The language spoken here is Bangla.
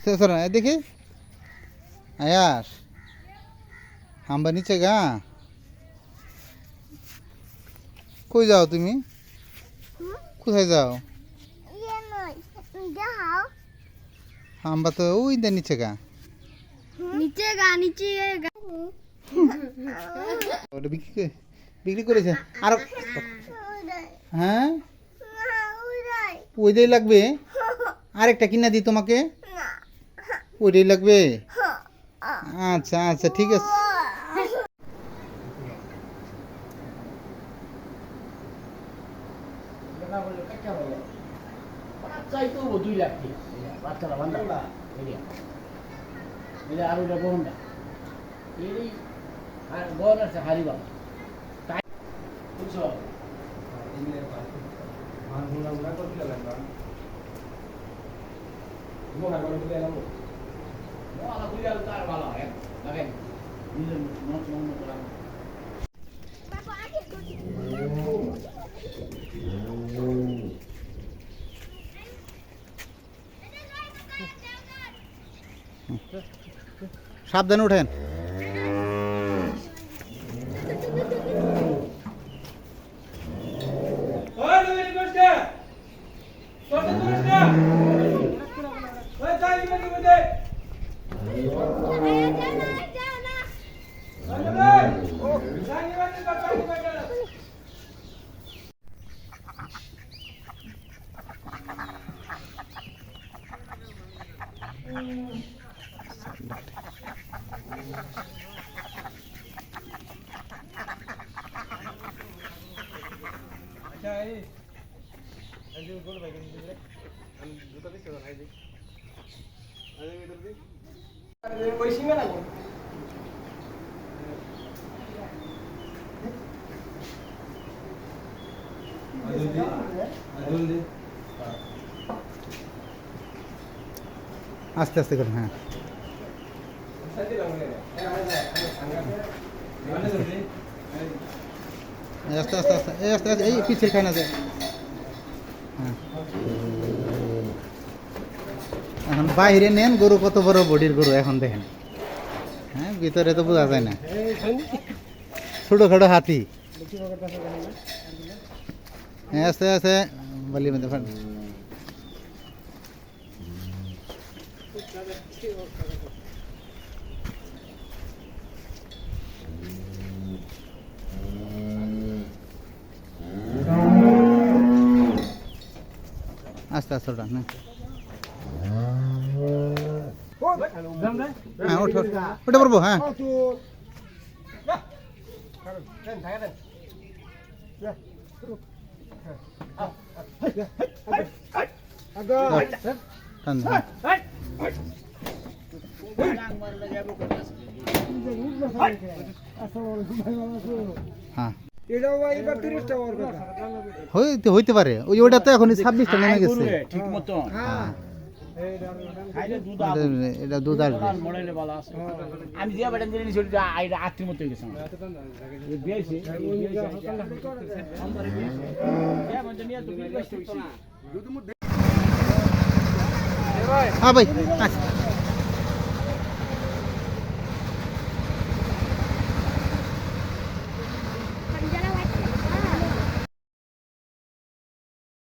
সর দেখি আয়াস হাম্বা নিচে গা কই যাও তুমি কোথায় যাও হাম্বা তো ওই দে নিচে গা ওটা বিক্রি করেছে আর হ্যাঁ ওইটাই লাগবে আরেকটা কিনা দিই তোমাকে ওইটাই লাগবে আচ্ছা আচ্ছা ঠিক আছে সাবধানে উঠেন আস্তে আস্তে করে হ্যাঁ আস্তে আস্তে আস্তে এই আস্তে আস্তে এই পিছিয়ে খায় না যায় হ্যাঁ এখন বাইরে নেন গরু কত বড় বডির গরু এখন দেখেন হ্যাঁ ভিতরে তো বোঝা যায় না ছোটখাটো হাতি হ্যাঁ আস্তে আস্তে বলি মধ্যে আস্তে আস্তে ওটা না হ্যাঁ ওঠো ওটা পারবো হ্যাঁ হ্যাঁ হইতে পারে ওই ওটা তো এখন 26টা নেমে গেছে ঠিক মতো এটা দুধ আসবে আমি যে বাটান জিনিস এটা আত্মীর মতো হয়ে গেছে হ্যাঁ ভাই আচ্ছা